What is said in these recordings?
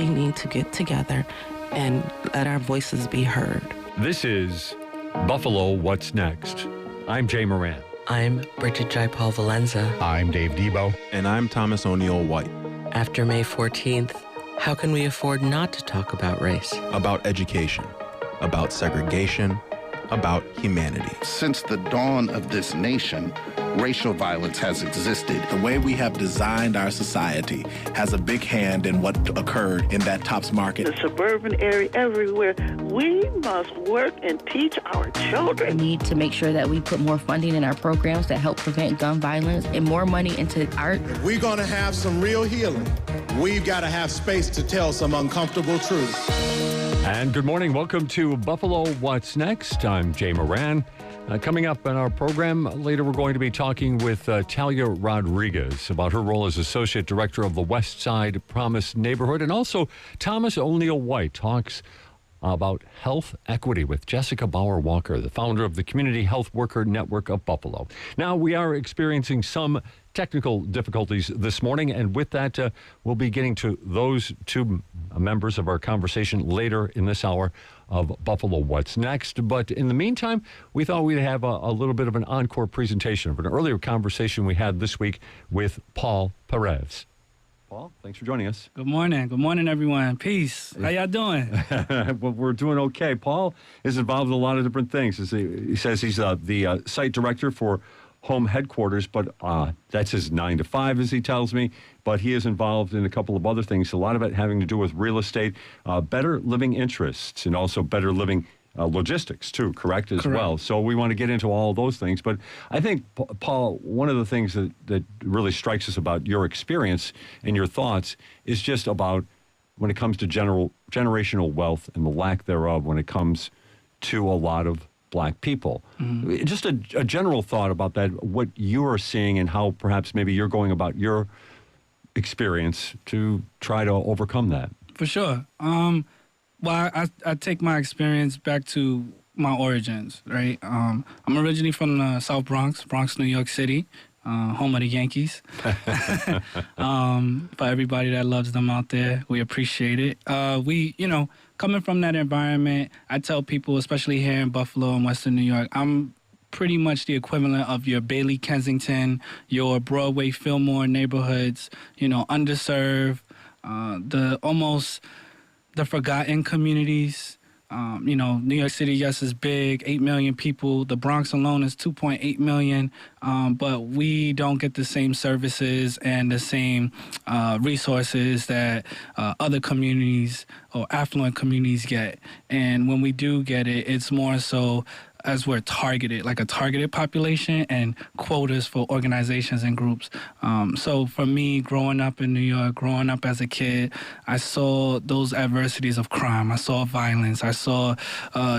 really need to get together and let our voices be heard. This is Buffalo What's Next. I'm Jay Moran. I'm Bridget Jaipal Valenza. I'm Dave Debo. And I'm Thomas O'Neill White. After May 14th, how can we afford not to talk about race? About education, about segregation, about humanity. Since the dawn of this nation, racial violence has existed. The way we have designed our society has a big hand in what occurred in that Tops Market. The suburban area, everywhere. We must work and teach our children. We need to make sure that we put more funding in our programs that help prevent gun violence and more money into art. If we're going to have some real healing, we've got to have space to tell some uncomfortable truths. And good morning. Welcome to Buffalo What's Next. I'm Jay Moran. Coming up in our program later, we're going to be talking with Talia Rodriguez about her role as Associate Director of the West Side Promise Neighborhood. And also, Thomas O'Neill White talks about health equity with Jessica Bauer Walker, the founder of the Community Health Worker Network of Buffalo. Now, we are experiencing some technical difficulties this morning, and with that, we'll be getting to those two members of our conversation later in this hour of Buffalo What's Next. But in the meantime, we thought we'd have a little bit of an encore presentation of an earlier conversation we had this week with Paul Perez. Paul, thanks for joining us. Good morning. Good morning, everyone. Peace. How y'all doing? Well, we're doing okay. Paul is involved in a lot of different things. He says he's the site director for home headquarters, but that's his 9 to 5, as he tells me. But he is involved in a couple of other things, a lot of it having to do with real estate, better living interests, and also better living logistics, too, correct, well. So we want to get into all those things. But I think, Paul, one of the things that really strikes us about your experience and your thoughts is just about when it comes to generational wealth and the lack thereof when it comes to a lot of Black people. Mm-hmm. Just a general thought about that, what you are seeing and how perhaps maybe you're going about your experience to try to overcome that. For sure. Well, I take my experience back to my origins, right? I'm originally from the South Bronx, New York City, home of the Yankees. For everybody that loves them out there, we appreciate it. Coming from that environment, I tell people, especially here in Buffalo and Western New York, I'm pretty much the equivalent of your Bailey Kensington, your Broadway Fillmore neighborhoods, underserved, the forgotten communities. New York City, yes, is big, 8 million people. The Bronx alone is 2.8 million, but we don't get the same services and the same resources that other communities or affluent communities get. And when we do get it, it's more so as we're targeted, like a targeted population and quotas for organizations and groups. So for me, growing up in New York, growing up as a kid, I saw those adversities of crime. I saw violence. I saw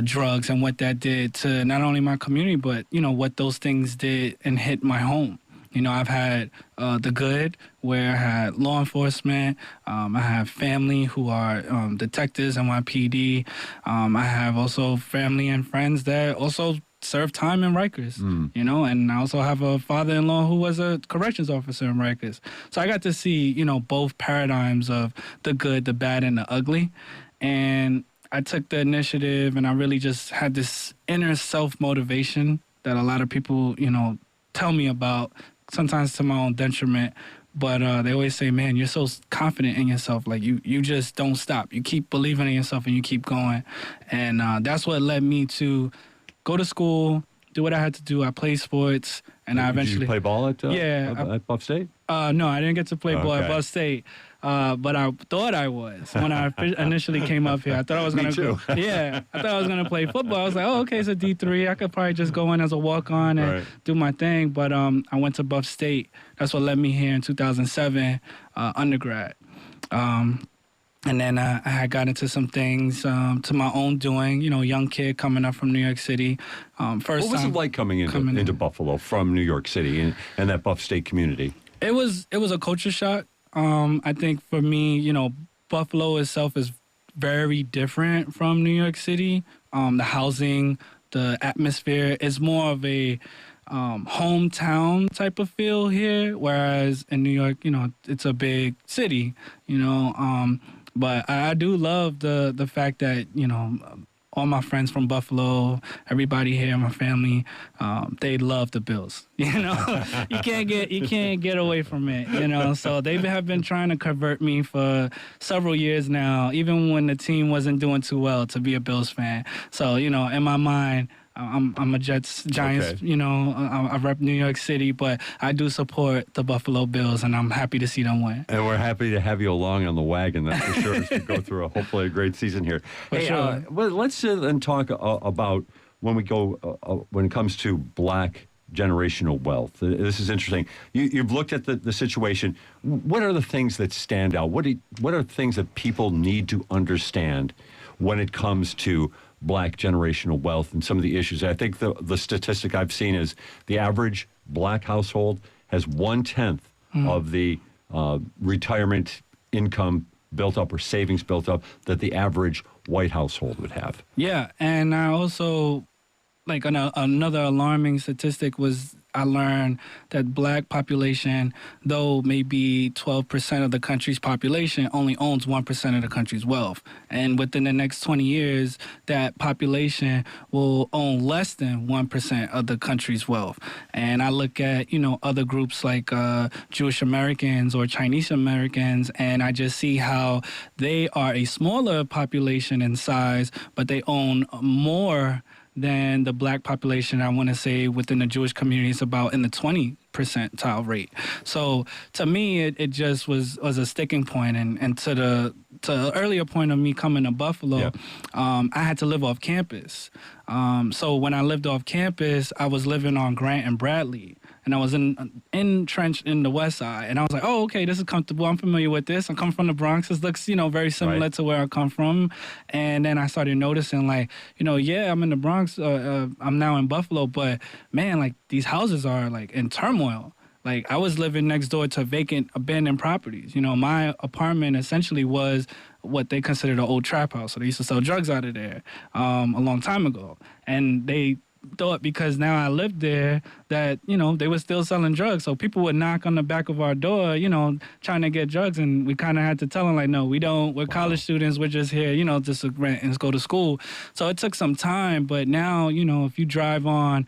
drugs and what that did to not only my community, but, what those things did and hit my home. I've had the good, where I had law enforcement. I have family who are detectives, NYPD. I have also family and friends that also served time in Rikers, and I also have a father-in-law who was a corrections officer in Rikers. So I got to see, both paradigms of the good, the bad, and the ugly. And I took the initiative, and I really just had this inner self-motivation that a lot of people, tell me about, sometimes to my own detriment, but they always say, man, you're so confident in yourself. Like, you just don't stop. You keep believing in yourself and you keep going. And that's what led me to go to school, do what I had to do. I played sports, and I eventually... Did you play ball at Buff State? No, I didn't get to play ball at Buff State. But I thought I was when I initially came up here. I thought I was going to I thought I was going to play football. I was like, okay, it's a D3. I could probably just go in as a walk-on and do my thing. But I went to Buff State. That's what led me here in 2007, undergrad. And then I had got into some things to my own doing, young kid coming up from New York City. What was it like coming into Buffalo from New York City and that Buff State community? It was a culture shock. I think for me, Buffalo itself is very different from New York City. The housing, the atmosphere is more of a hometown type of feel here, whereas in New York, it's a big city, But I do love the fact that, all my friends from Buffalo, everybody here, my family, they love the Bills. You can't get away from it. So they have been trying to convert me for several years now, even when the team wasn't doing too well, to be a Bills fan. So in my mind, I'm a Giants. Okay. I rep New York City, but I do support the Buffalo Bills, and I'm happy to see them win. And we're happy to have you along on the wagon, that's for sure, as we go through hopefully a great season here. Sure. Well, let's then talk about when it comes to Black generational wealth. This is interesting. You've looked at the situation. What are the things that stand out? What are things that people need to understand when it comes to Black generational wealth and some of the issues? I think the statistic I've seen is the average Black household has 1/10 of the retirement income built up or savings built up that the average white household would have. Yeah, and I also, another alarming statistic was I learned that Black population, though maybe 12% of the country's population, only owns 1% of the country's wealth. And within the next 20 years, that population will own less than 1% of the country's wealth. And I look at, other groups like Jewish Americans or Chinese Americans, and I just see how they are a smaller population in size, but they own more than the Black population. I want to say within the Jewish community is about in the 20 percentile rate. So to me, it just was a sticking point. And to the earlier point of me coming to Buffalo, I had to live off campus. So when I lived off campus, I was living on Grant and Bradley. And I was entrenched in the West Side. And I was like, oh, okay, this is comfortable. I'm familiar with this. I come from the Bronx. This looks, very similar to where I come from. And then I started noticing, I'm in the Bronx. I'm now in Buffalo. But, man, these houses are, in turmoil. I was living next door to vacant, abandoned properties. My apartment essentially was what they considered an old trap house. So they used to sell drugs out of there a long time ago. And they thought because now I lived there that, they were still selling drugs. So people would knock on the back of our door, trying to get drugs. And we kind of had to tell them, no, we don't. We're college students. We're just here, just to rent and go to school. So it took some time. But now, if you drive on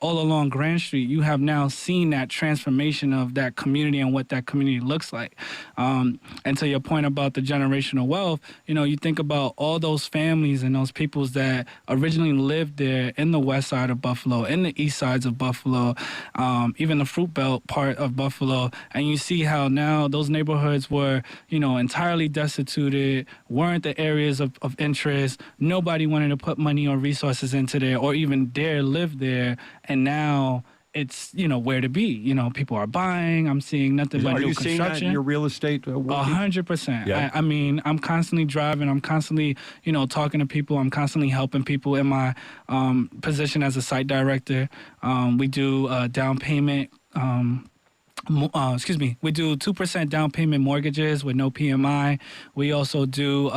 all along Grand Street, you have now seen that transformation of that community and what that community looks like. And to your point about the generational wealth, you think about all those families and those peoples that originally lived there in the west side of Buffalo, in the east sides of Buffalo, even the Fruit Belt part of Buffalo, and you see how now those neighborhoods were, entirely destituted, weren't the areas of interest. Nobody wanted to put money or resources into there or even dare live there. And now it's, where to be. People are buying. I'm seeing nothing but new construction. Are you seeing that in your real estate? 100%. Yeah. I mean, I'm constantly driving. I'm constantly, talking to people. I'm constantly helping people in my position as a site director. We do down payment. We do 2% down payment mortgages with no PMI. We also do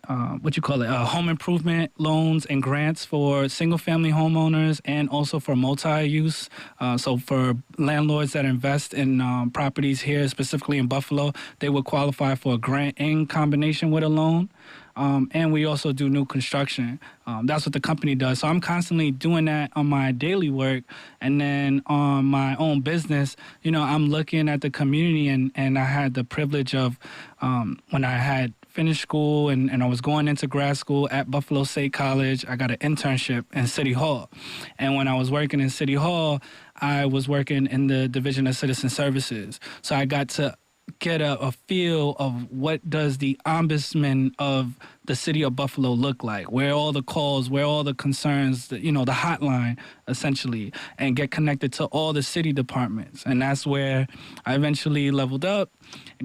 home improvement loans and grants for single-family homeowners and also for multi-use. So for landlords that invest in properties here, specifically in Buffalo, they would qualify for a grant in combination with a loan. And we also do new construction. That's what the company does. So I'm constantly doing that on my daily work. And then on my own business, I'm looking at the community. And I had the privilege of, when I had finished school and I was going into grad school at Buffalo State College, I got an internship in City Hall. And when I was working in City Hall, I was working in the Division of Citizen Services. So I got to get a feel of what does the ombudsman of the city of Buffalo look like, where all the calls, where all the concerns, the hotline, essentially, and get connected to all the city departments. And that's where I eventually leveled up,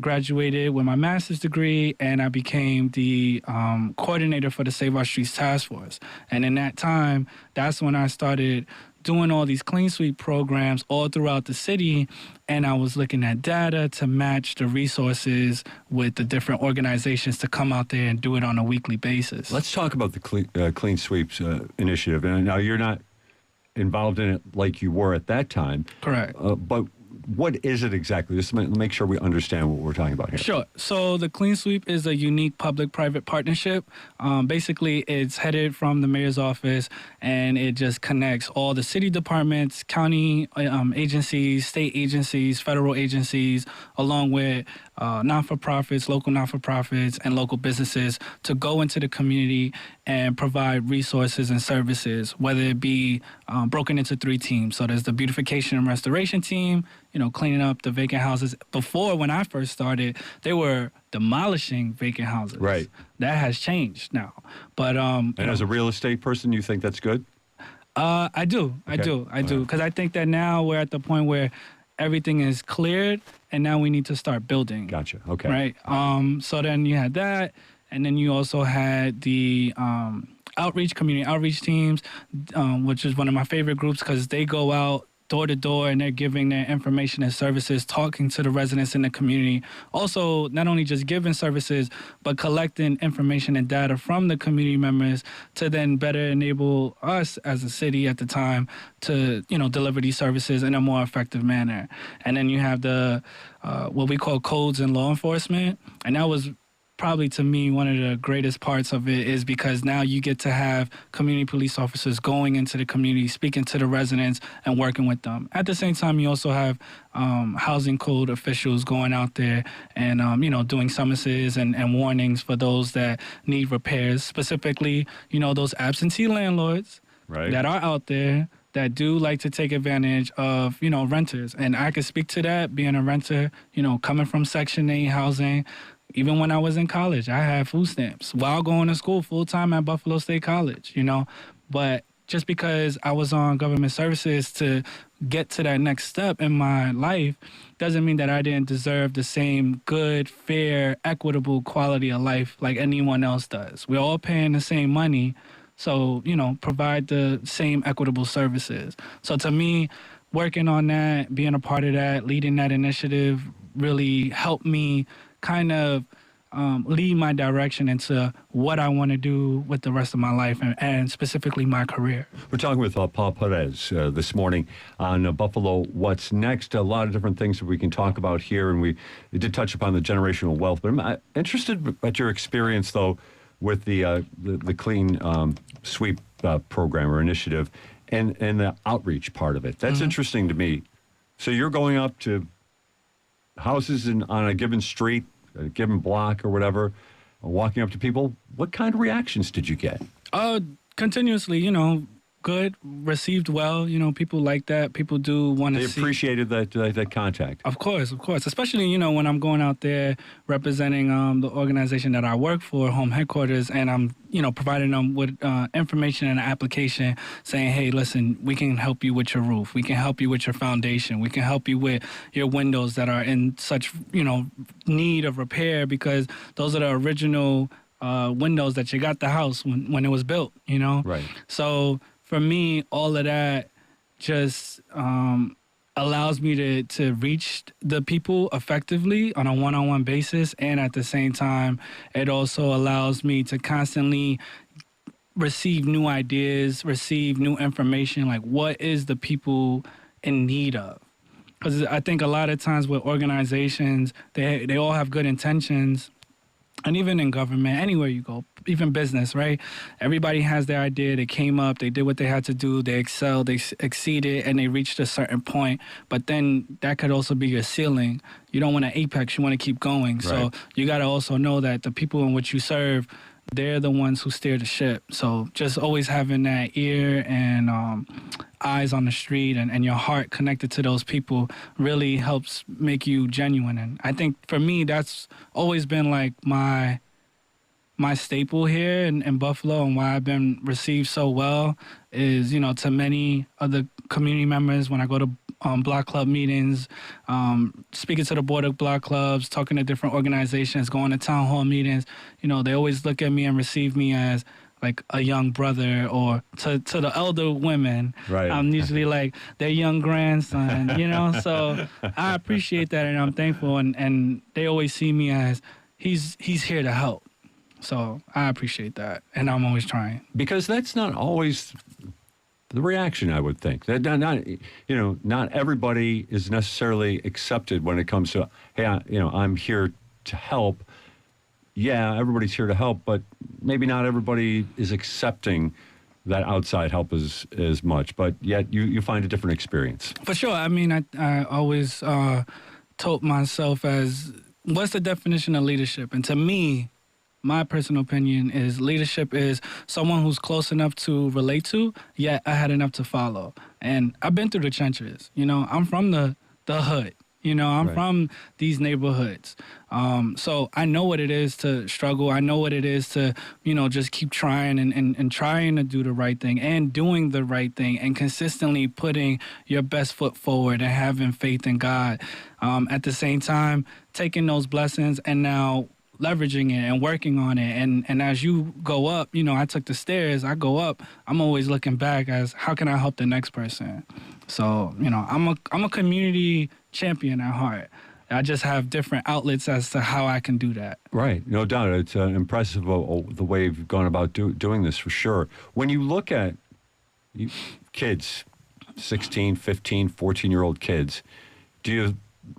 graduated with my master's degree, and I became the coordinator for the Save Our Streets Task Force. And in that time, that's when I started doing all these clean sweep programs all throughout the city, and I was looking at data to match the resources with the different organizations to come out there and do it on a weekly basis. Let's talk about the Clean Sweeps initiative. And now you're not involved in it like you were at that time. Correct. But what is it exactly? Just to make sure we understand what we're talking about here. Sure. So the Clean Sweep is a unique public-private partnership. Basically, it's headed from the mayor's office, and it just connects all the city departments, county agencies, state agencies, federal agencies, along with non-for-profits, local non-for-profits, and local businesses to go into the community and provide resources and services, whether it be broken into 3 teams. So there's the beautification and restoration team, cleaning up the vacant houses. Before, when I first started, they were demolishing vacant houses. Right. That has changed now. But and as a real estate person, you think that's good? I do. Because I think that now we're at the point where everything is cleared, and now we need to start building. Gotcha. Okay. Right. So then you had that, and then you also had the community outreach teams, which is one of my favorite groups because they go out door to door and they're giving their information and services, talking to the residents in the community. Also, not only just giving services, but collecting information and data from the community members to then better enable us as a city at the time to, deliver these services in a more effective manner. And then you have the what we call codes and law enforcement, and that was probably, to me, one of the greatest parts of it is because now you get to have community police officers going into the community, speaking to the residents and working with them. At the same time, you also have housing code officials going out there and, doing summonses and warnings for those that need repairs, specifically, those absentee landlords that are out there that do like to take advantage of, renters. And I can speak to that, being a renter, coming from Section 8 housing. Even when I was in college, I had food stamps while going to school full-time at Buffalo State College, But just because I was on government services to get to that next step in my life doesn't mean that I didn't deserve the same good, fair, equitable quality of life like anyone else does. We're all paying the same money, so, provide the same equitable services. So to me, working on that, being a part of that, leading that initiative really helped me kind of lead my direction into what I want to do with the rest of my life and specifically my career. We're talking with Paul Perez this morning on Buffalo What's Next. A lot of different things that we can talk about here, and we did touch upon the generational wealth. But I'm interested at your experience, though, with the Clean Sweep program or initiative and the outreach part of it. That's interesting to me. So you're going up to houses on a given street, a given block or whatever, walking up to people. What kind of reactions did you get? Continuously, good, received well. People like that. People do want to see. They appreciated that contact. Of course. Especially, when I'm going out there representing the organization that I work for, home headquarters, and I'm, providing them with information and an application saying, hey, listen, we can help you with your roof. We can help you with your foundation. We can help you with your windows that are in such, need of repair because those are the original windows that you got the house when it was built, Right. So for me, all of that just allows me to reach the people effectively on a one-on-one basis. And at the same time, it also allows me to constantly receive new ideas, receive new information, like what is the people in need of? Because I think a lot of times with organizations, they all have good intentions. And even in government, anywhere you go, even business, right? Everybody has their idea. They came up, they did what they had to do, they excelled, they exceeded, and they reached a certain point. But then that could also be your ceiling. You don't want to apex, you want to keep going. Right. So you got to also know that the people in which you serve, they're the ones who steer the ship. So just always having that ear and eyes on the street and your heart connected to those people really helps make you genuine. And I think for me, that's always been like my staple here in Buffalo, and why I've been received so well is, to many other community members when I go to block club meetings, speaking to the board of block clubs, talking to different organizations, going to town hall meetings, they always look at me and receive me as like a young brother, or to the elder women, right. I'm usually like their young grandson, so I appreciate that, and I'm thankful, and they always see me as he's here to help. So I appreciate that, and I'm always trying. Because that's not always the reaction, I would think. That not everybody is necessarily accepted when it comes to, hey, I'm here to help. Yeah, everybody's here to help, but maybe not everybody is accepting that outside help as much. But yet you find a different experience. For sure. I mean, I always told myself as, what's the definition of leadership? And to me, my personal opinion is leadership is someone who's close enough to relate to, yet I had enough to follow. And I've been through the trenches. I'm from the hood. I'm from these neighborhoods. So I know what it is to struggle. I know what it is to, just keep trying and trying to do the right thing and doing the right thing and consistently putting your best foot forward and having faith in God. At the same time, taking those blessings and now leveraging it and working on it. And as you go up, I took the stairs, I go up, I'm always looking back as how can I help the next person? So, I'm a community champion at heart. I just have different outlets as to how I can do that. Right, no doubt. It's impressive the way you've gone about doing this, for sure. When you look at kids, 16, 15, 14-year-old kids, do you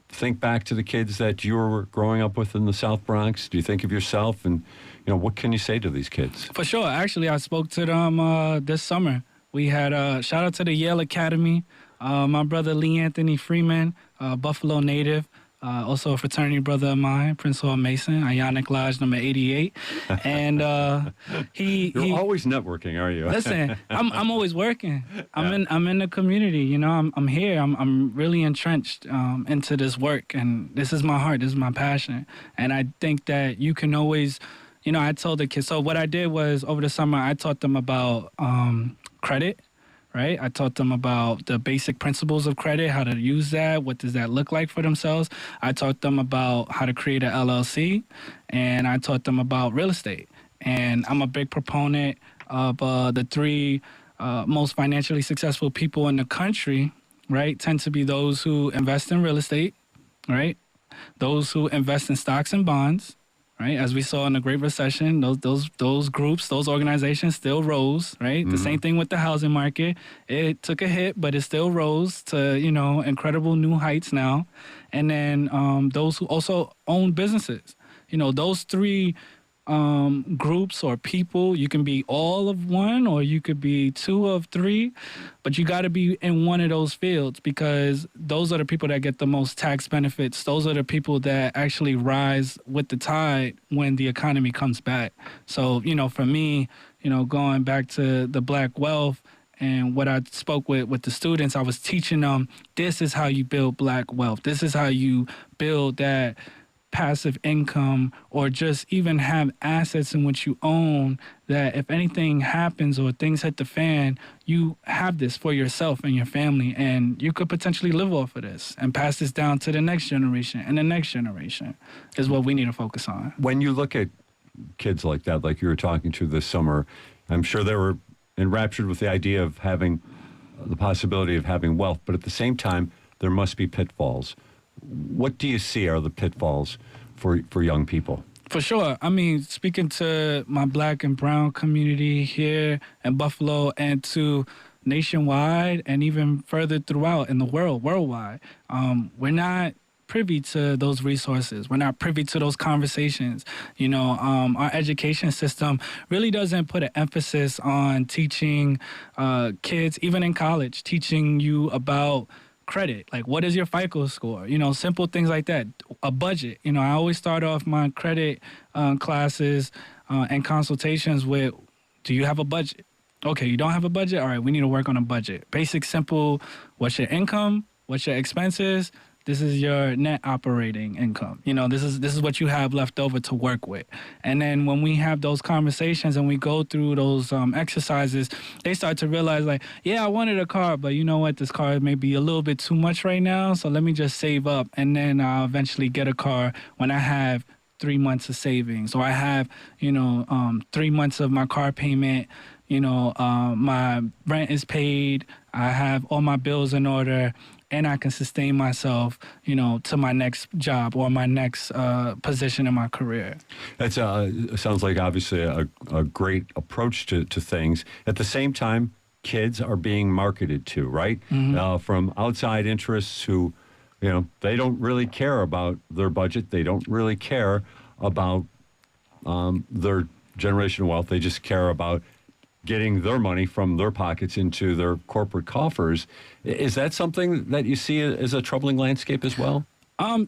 think back to the kids that you were growing up with in the South Bronx? Do you think of yourself? And, what can you say to these kids? For sure. Actually, I spoke to them this summer. We had a shout out to the Yale Academy. My brother Lee Anthony Freeman, Buffalo native, also a fraternity brother of mine, Prince Hall Mason, Ionic Lodge number 88. And You're always networking, are you? Listen, I'm always working. I'm in the community. I'm here. I'm really entrenched into this work, and this is my heart. This is my passion. And I think that you can always, I told the kids. So what I did was over the summer I taught them about credit. Right? I taught them about the basic principles of credit, how to use that, what does that look like for themselves. I taught them about how to create an LLC, and I taught them about real estate. And I'm a big proponent of the three most financially successful people in the country, right, tend to be those who invest in real estate, right, those who invest in stocks and bonds, right? As we saw in the Great Recession, those groups, those organizations still rose, right? Mm-hmm. The same thing with the housing market. It took a hit, but it still rose to, incredible new heights now. And then those who also own businesses. Those three groups or people, you can be all of one or you could be two of three, but you got to be in one of those fields because those are the people that get the most tax benefits. Those are the people that actually rise with the tide when the economy comes back. So, for me, going back to the Black wealth and what I spoke with the students, I was teaching them, this is how you build Black wealth. This is how you build that passive income or just even have assets in which you own that if anything happens or things hit the fan, you have this for yourself and your family, and you could potentially live off of this and pass this down to the next generation, and the next generation is what we need to focus on. When you look at kids like that, like you were talking to this summer, I'm sure they were enraptured with the idea of having the possibility of having wealth, but at the same time, there must be pitfalls. What do you see are the pitfalls for young people? For sure. I mean, speaking to my Black and brown community here in Buffalo and to nationwide and even further throughout in the worldwide, we're not privy to those resources. We're not privy to those conversations. Our education system really doesn't put an emphasis on teaching kids, even in college, teaching you about credit, like what is your FICO score, simple things like that, a budget. I always start off my credit classes and consultations with, do you have a budget? Okay, you don't have a budget? All right, we need to work on a budget. Basic, simple, what's your income, what's your expenses, this is your net operating income. This is what you have left over to work with. And then when we have those conversations and we go through those exercises, they start to realize like, yeah, I wanted a car, but you know what? This car may be a little bit too much right now. So let me just save up. And then I'll eventually get a car when I have 3 months of savings, or I have, 3 months of my car payment, my rent is paid, I have all my bills in order, and I can sustain myself, to my next job or my next position in my career. That sounds like obviously a great approach to things. At the same time, kids are being marketed to, right? From outside interests who, they don't really care about their budget. They don't really care about their generational wealth. They just care about getting their money from their pockets into their corporate coffers. Is that something that you see as a troubling landscape as well?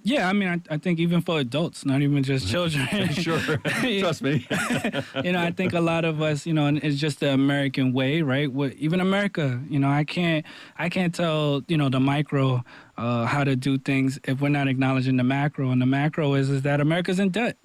Yeah, I mean, I think even for adults, not even just children. Sure, trust me. I think a lot of us, and it's just the American way, right? Even America, I can't tell, the micro how to do things if we're not acknowledging the macro. And the macro is that America's in debt.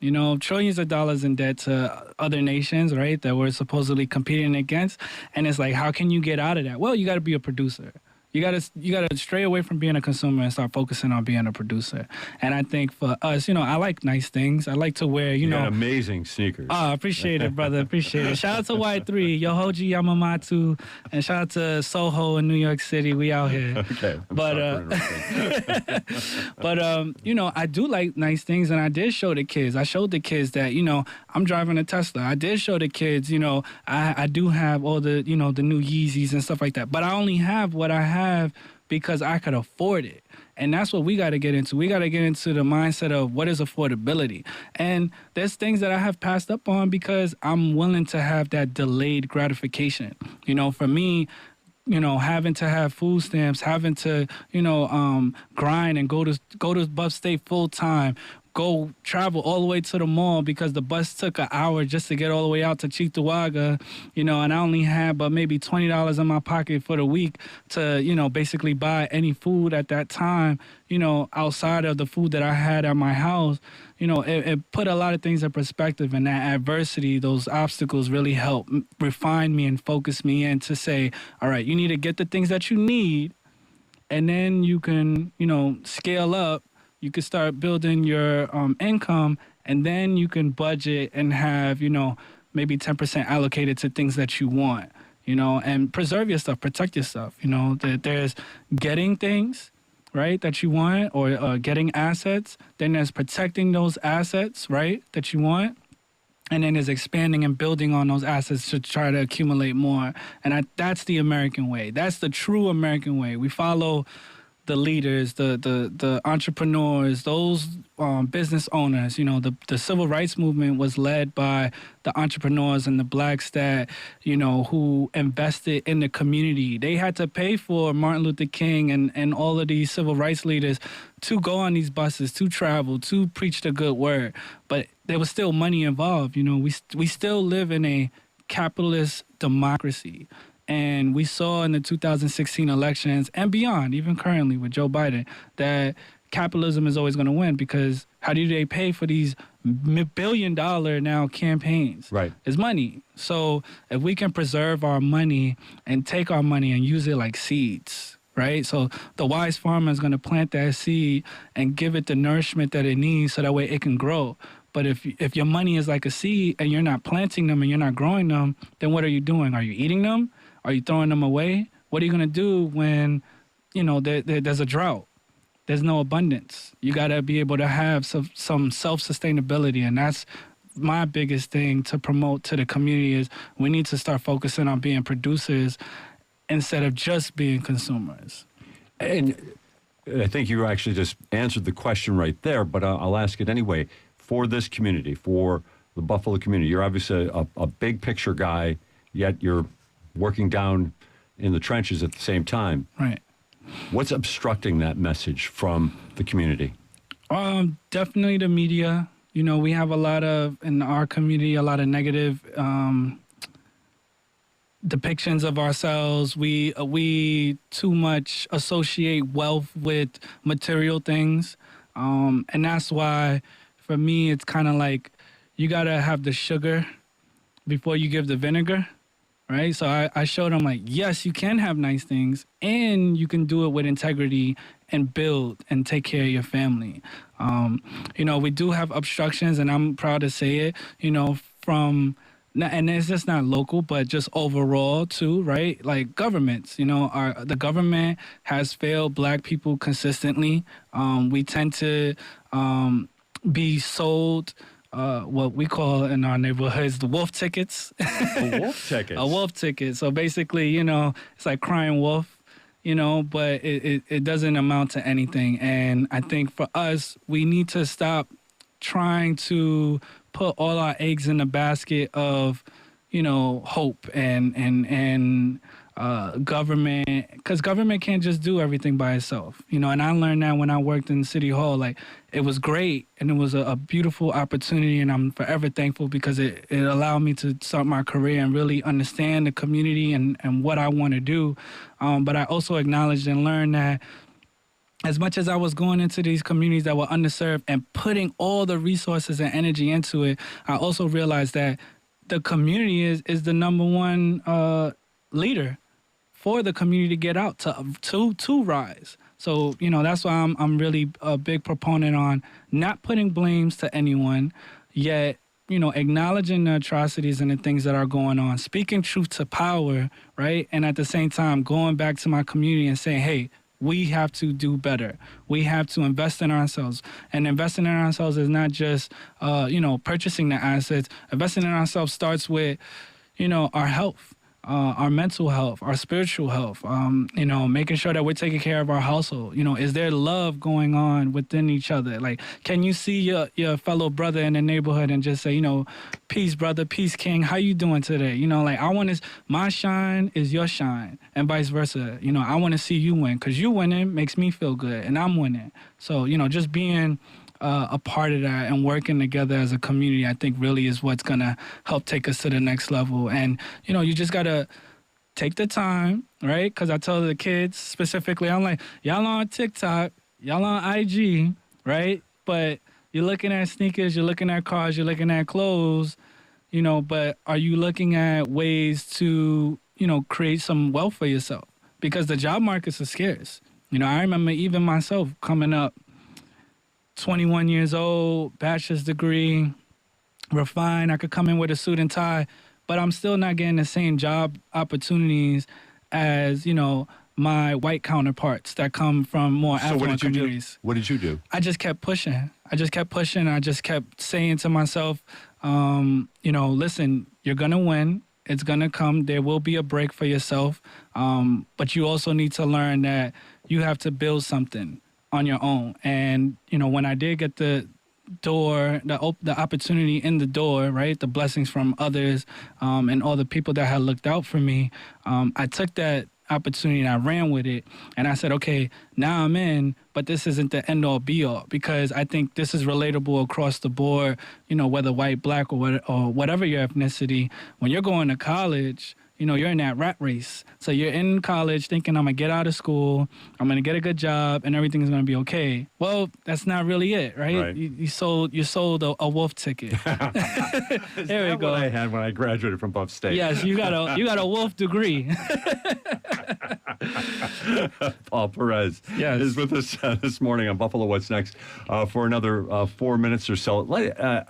Trillions of dollars in debt to other nations, right, that we're supposedly competing against. And it's like, how can you get out of that? Well, you got to be a producer. You gotta stray away from being a consumer and start focusing on being a producer. And I think for us, I like nice things. I like to wear, You got amazing sneakers. Oh, appreciate it, brother. Appreciate it. Shout out to Y3, Yohoji Yamamoto, and shout out to Soho in New York City. We out here. Okay. I do like nice things, and I did show the kids. I showed the kids that, I'm driving a Tesla. I did show the kids, I do have all the, the new Yeezys and stuff like that. But I only have what I have because I could afford it. And that's what we got to get into. We got to get into the mindset of what is affordability. And there's things that I have passed up on because I'm willing to have that delayed gratification. For me, having to have food stamps, having to, grind and go to Buff State full time, go travel all the way to the mall because the bus took an hour just to get all the way out to Cheektowaga, and I only had but maybe $20 in my pocket for the week to, basically buy any food at that time, outside of the food that I had at my house. It put a lot of things in perspective, and that adversity, those obstacles really helped refine me and focus me in to say, all right, you need to get the things that you need, and then you can, scale up. You could start building your income, and then you can budget and have, maybe 10% allocated to things that you want, and preserve your stuff, protect your stuff. There's getting things, right, that you want, or getting assets. Then there's protecting those assets, right, that you want. And then there's expanding and building on those assets to try to accumulate more. And that's the American way. That's the true American way. We follow the leaders, the entrepreneurs, those business owners. The civil rights movement was led by the entrepreneurs and the blacks that, who invested in the community. They had to pay for Martin Luther King and all of these civil rights leaders to go on these buses, to travel, to preach the good word. But there was still money involved. We still live in a capitalist democracy. And we saw in the 2016 elections and beyond, even currently with Joe Biden, that capitalism is always going to win because how do they pay for these billion-dollar now campaigns? Right. It's money. So if we can preserve our money and take our money and use it like seeds, right? So the wise farmer is going to plant that seed and give it the nourishment that it needs so that way it can grow. But if your money is like a seed and you're not planting them and you're not growing them, then what are you doing? Are you eating them? Are you throwing them away? What are you going to do when, there's a drought? There's no abundance. You got to be able to have some self-sustainability, and that's my biggest thing to promote to the community is we need to start focusing on being producers instead of just being consumers. And I think you actually just answered the question right there, but I'll ask it anyway. For this community, for the Buffalo community, you're obviously a big picture guy, yet you're working down in the trenches at the same time. Right. What's obstructing that message from the community? Definitely the media. We have in our community, a lot of negative depictions of ourselves. We too much associate wealth with material things. And that's why, for me, it's kind of like you got to have the sugar before you give the vinegar. Right. So I showed them yes, you can have nice things and you can do it with integrity and build and take care of your family. We do have obstructions, and I'm proud to say it, from, and it's just not local, but just overall too, right? Like governments, the government has failed Black people consistently. We tend to be sold what we call in our neighborhoods the wolf tickets. A wolf ticket. A wolf ticket. So basically, it's like crying wolf, but it doesn't amount to anything. And I think for us, we need to stop trying to put all our eggs in the basket of, hope and government, because government can't just do everything by itself, and I learned that when I worked in City Hall. Like, it was great and it was a beautiful opportunity, and I'm forever thankful because it allowed me to start my career and really understand the community and what I want to do. But I also acknowledged and learned that as much as I was going into these communities that were underserved and putting all the resources and energy into it, I also realized that the community is the number one leader for the community to get out to rise. So, that's why I'm really a big proponent on not putting blames to anyone, yet, acknowledging the atrocities and the things that are going on, speaking truth to power, right? And at the same time, going back to my community and saying, hey, we have to do better. We have to invest in ourselves. And investing in ourselves is not just, purchasing the assets. Investing in ourselves starts with, our health. Our mental health, our spiritual health, making sure that we're taking care of our household. Is there love going on within each other? Like, can you see your fellow brother in the neighborhood and just say, peace, brother, peace, king, how you doing today? My shine is your shine, and vice versa. I want to see you win, because you winning makes me feel good, and I'm winning. So, just being a part of that and working together as a community, I think really is what's going to help take us to the next level. And, you just got to take the time, right? Because I tell the kids specifically, I'm like, y'all on TikTok, y'all on IG, right? But you're looking at sneakers, you're looking at cars, you're looking at clothes, but are you looking at ways to, create some wealth for yourself? Because the job markets are scarce. I remember even myself coming up, 21 years old, bachelor's degree, refined. I could come in with a suit and tie, but I'm still not getting the same job opportunities as, my white counterparts that come from more affluent communities. What did you do? I just kept pushing. I just kept saying to myself, listen, you're going to win. It's going to come. There will be a break for yourself. But you also need to learn that you have to build something on your own. And, when I did get the door, the opportunity in the door, right, the blessings from others and all the people that had looked out for me, I took that opportunity and I ran with it. And I said, okay, now I'm in, but this isn't the end all be all, because I think this is relatable across the board, whether white, black, or whatever your ethnicity. When you're going to college, you're in that rat race. So you're in college thinking, I'm going to get out of school, I'm going to get a good job, and everything's going to be okay. Well, that's not really it, right? You sold a wolf ticket. There we go. What I had when I graduated from Buff State. Yes, you got a wolf degree. Paul Perez is with us this morning on Buffalo What's Next for another 4 minutes or so.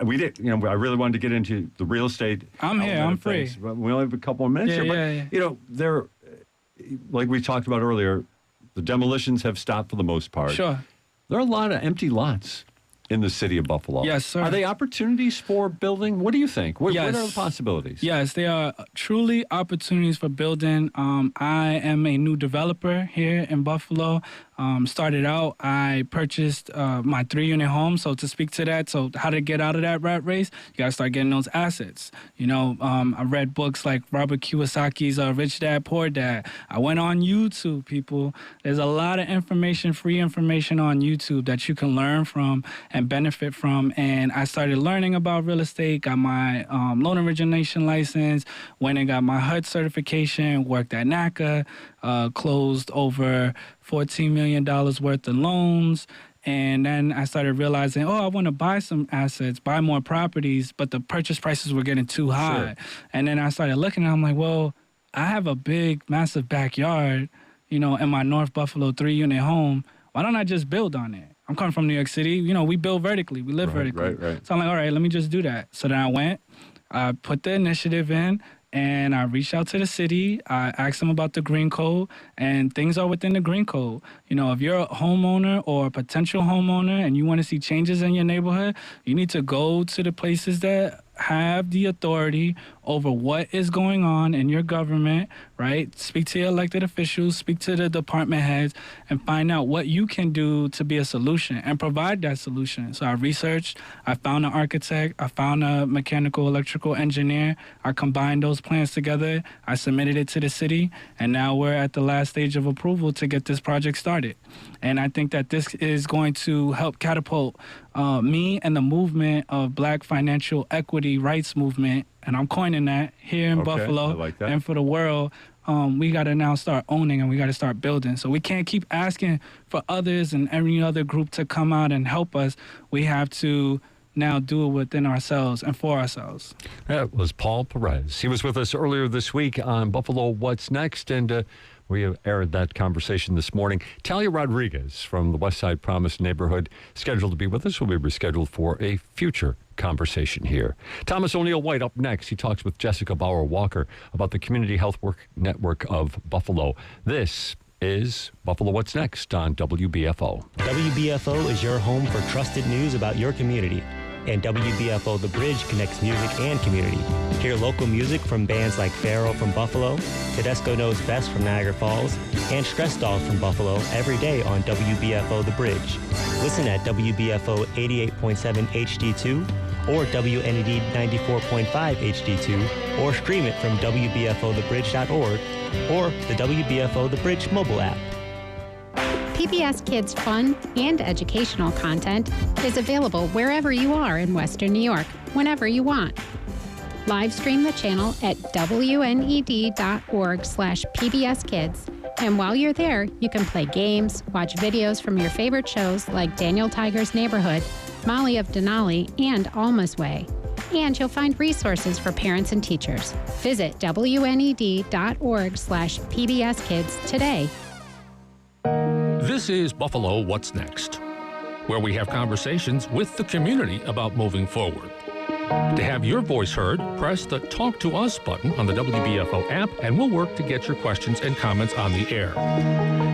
We did, I really wanted to get into the real estate. I'm here. I'm free. But we only have a couple of minutes here. But, there, like we talked about earlier, the demolitions have stopped for the most part. Sure. There are a lot of empty lots in the city of Buffalo. Yes, sir. Are they opportunities for building? What do you think? What are the possibilities? Yes, they are truly opportunities for building. I am a new developer here in Buffalo. Started out, I purchased my 3-unit home. So to speak to that, so how to get out of that rat race, you got to start getting those assets. I read books like Robert Kiyosaki's Rich Dad, Poor Dad. I went on YouTube, people. There's a lot of information, free information on YouTube that you can learn from and benefit from. And I started learning about real estate, got my loan origination license, went and got my HUD certification, worked at NACA, closed over $14 million worth of loans. And then I started realizing, I want to buy some assets, buy more properties, but the purchase prices were getting too high. Sure. And then I started looking and I'm like, well, I have a big, massive backyard, in my North Buffalo 3-unit home. Why don't I just build on it? I'm coming from New York City. We build vertically. We live vertically. Right. So I'm like, all right, let me just do that. So then I went, I put the initiative in, and I reached out to the city. I asked them about the green code, and things are within the green code. You know, if you're a homeowner or a potential homeowner and you want to see changes in your neighborhood, you need to go to the places that have the authority over what is going on in your government, right? Speak to your elected officials, speak to the department heads, and find out what you can do to be a solution and provide that solution. So I researched, I found an architect, I found a mechanical electrical engineer, I combined those plans together, I submitted it to the city, and now we're at the last stage of approval to get this project started. And I think that this is going to help catapult me and the movement of Black financial equity rights movement, and I'm coining that here in Buffalo, I like that. and for the world. We got to now start owning, and we got to start building. So we can't keep asking for others and every other group to come out and help us. We have to now do it within ourselves and for ourselves. That was Paul Perez. He was with us earlier this week on Buffalo What's Next, and we aired that conversation this morning. Talia Rodriguez from the West Side Promise neighborhood scheduled to be with us. Will be rescheduled for a future conversation here. Thomas O'Neill White up next. He talks with Jessica Bauer Walker about the Community Health Network of Buffalo. This is Buffalo What's Next on WBFO. WBFO is your home for trusted news about your community. And WBFO The Bridge connects music and community. Hear local music from bands like Pharaoh from Buffalo, Tedesco Knows Best from Niagara Falls, and Stress Dolls from Buffalo every day on WBFO The Bridge. Listen at WBFO 88.7 HD2 or WNED 94.5 HD2, or stream it from WBFOthebridge.org or the WBFO The Bridge mobile app. PBS Kids fun and educational content is available wherever you are in Western New York, whenever you want. Live stream the channel at WNED.org/PBS Kids. And while you're there, you can play games, watch videos from your favorite shows like Daniel Tiger's Neighborhood, Molly of Denali, and Alma's Way. And you'll find resources for parents and teachers. Visit WNED.org/PBS Kids today. This is Buffalo What's Next, where we have conversations with the community about moving forward. To have your voice heard, press the Talk to Us button on the WBFO app, and we'll work to get your questions and comments on the air.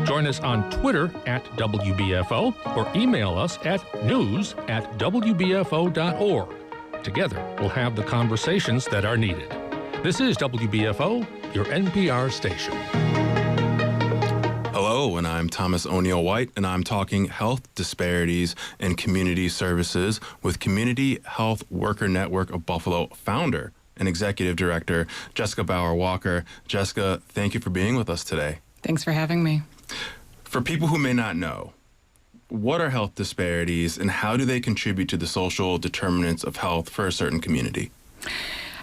Join us on Twitter at WBFO or email us at news@WBFO.org. Together, we'll have the conversations that are needed. This is WBFO, your NPR station. Hello, and I'm Thomas O'Neill White, and I'm talking health disparities and community services with Community Health Worker Network of Buffalo founder and executive director, Jessica Bauer Walker. Jessica, thank you for being with us today. Thanks for having me. For people who may not know, what are health disparities and how do they contribute to the social determinants of health for a certain community?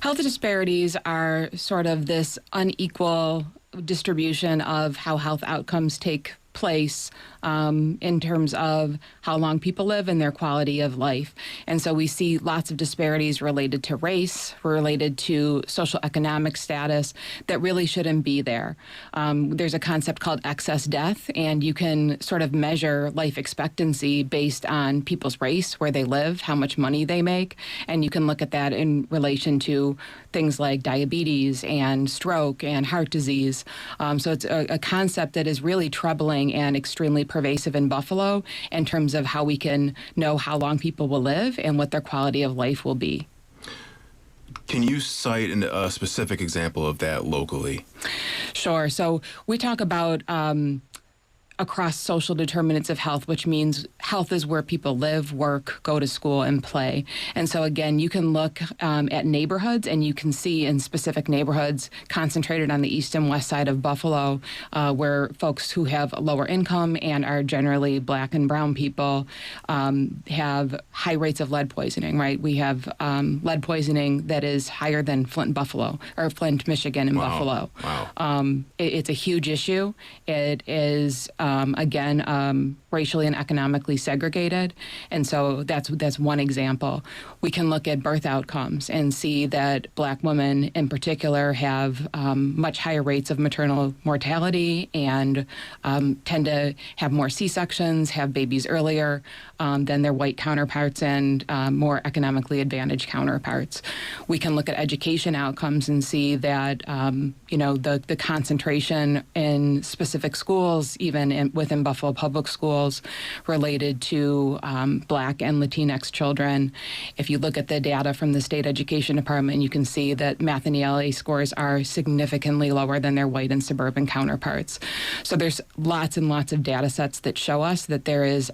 Health disparities are sort of this unequal distribution of how health outcomes take place in terms of how long people live and their quality of life. And so we see lots of disparities related to race, related to social economic status that really shouldn't be there. There's a concept called excess death, and you can sort of measure life expectancy based on people's race, where they live, how much money they make, and you can look at that in relation to things like diabetes and stroke and heart disease. So it's a concept that is really troubling and extremely pervasive in Buffalo in terms of how we can know how long people will live and what their quality of life will be. Can you cite a specific example of that locally? Sure. So we talk about across social determinants of health, which means health is where people live, work, go to school, and play. And so, again, you can look at neighborhoods, and you can see in specific neighborhoods concentrated on the east and west side of Buffalo, where folks who have lower income and are generally Black and brown people have high rates of lead poisoning, right? We have lead poisoning that is higher than Flint, Buffalo, or Flint, Michigan, and Buffalo. Wow. It's a huge issue. It is racially and economically segregated. And so that's one example. We can look at birth outcomes and see that Black women in particular have much higher rates of maternal mortality and tend to have more C-sections, have babies earlier than their white counterparts and more economically advantaged counterparts. We can look at education outcomes and see that the concentration in specific schools, even within Buffalo Public Schools, related to Black and Latinx children. If you look at the data from the State Education Department, you can see that math and ELA scores are significantly lower than their white and suburban counterparts. So there's lots and lots of data sets that show us that there is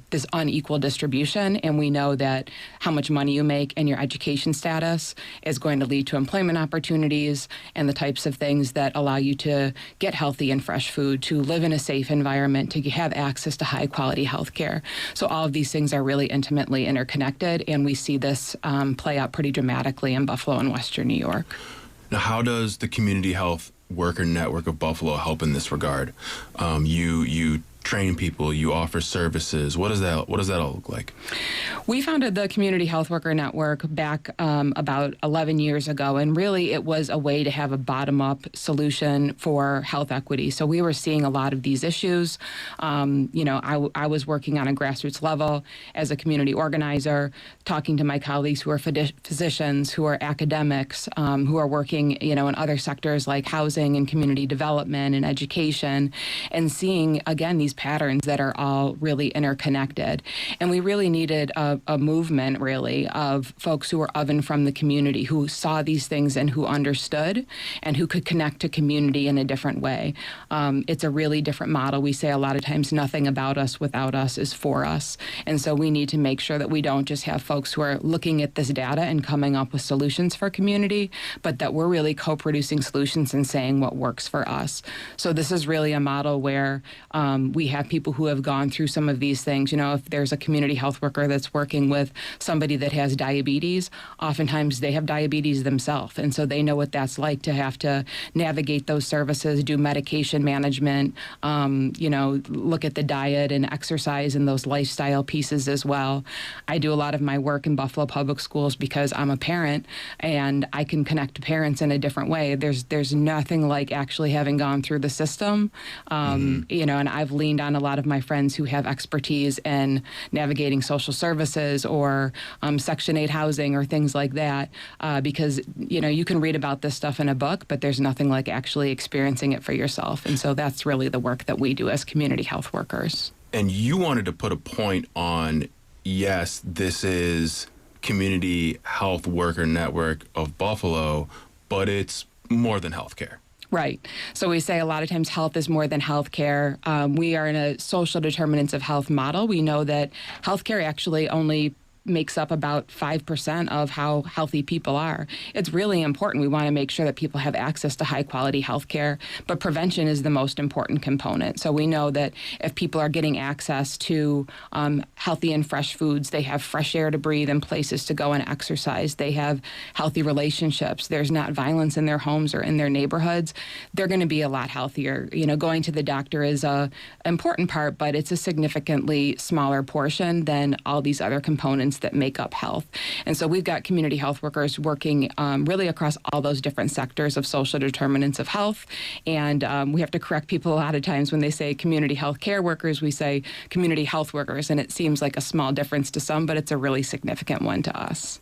this unequal distribution, and we know that how much money you make and your education status is going to lead to employment opportunities and the types of things that allow you to get healthy and fresh food, to live in a safe environment, to have access to high quality health care. So all of these things are really intimately interconnected, and we see this play out pretty dramatically in Buffalo and Western New York. Now, how does the Community Health Worker Network of Buffalo help in this regard? You train people, you offer services. What does that all look like? We founded the Community Health Worker Network back about 11 years ago, and really it was a way to have a bottom-up solution for health equity. So we were seeing a lot of these issues. I was working on a grassroots level as a community organizer, talking to my colleagues who are physicians, who are academics, who are working, in other sectors like housing and community development and education, and seeing, again, these patterns that are all really interconnected. And we really needed a movement, really, of folks who were of and from the community, who saw these things and who understood and who could connect to community in a different way. It's a really different model. We say a lot of times nothing about us without us is for us. And so we need to make sure that we don't just have folks who are looking at this data and coming up with solutions for community, but that we're really co-producing solutions and saying what works for us. So this is really a model where we have people who have gone through some of these things. If there's a community health worker that's working with somebody that has diabetes, oftentimes they have diabetes themselves. And so they know what that's like to have to navigate those services, do medication management, look at the diet and exercise and those lifestyle pieces as well. I do a lot of my work in Buffalo Public Schools because I'm a parent and I can connect to parents in a different way. There's nothing like actually having gone through the system, and I've leaned on a lot of my friends who have expertise in navigating social services or Section 8 housing or things like that, because, you can read about this stuff in a book, but there's nothing like actually experiencing it for yourself. And so that's really the work that we do as community health workers. And you wanted to put a point on, yes, this is Community Health Worker Network of Buffalo, but it's more than healthcare. Right. So we say a lot of times health is more than healthcare. We are in a social determinants of health model. We know that healthcare actually only makes up about 5% of how healthy people are. It's really important. We want to make sure that people have access to high quality health care, but prevention is the most important component. So we know that if people are getting access to healthy and fresh foods, they have fresh air to breathe and places to go and exercise, they have healthy relationships, there's not violence in their homes or in their neighborhoods, they're going to be a lot healthier. Going to the doctor is a important part, but it's a significantly smaller portion than all these other components that make up health. And so we've got community health workers working really across all those different sectors of social determinants of health. And we have to correct people a lot of times when they say community health care workers, we say community health workers. And it seems like a small difference to some, but it's a really significant one to us.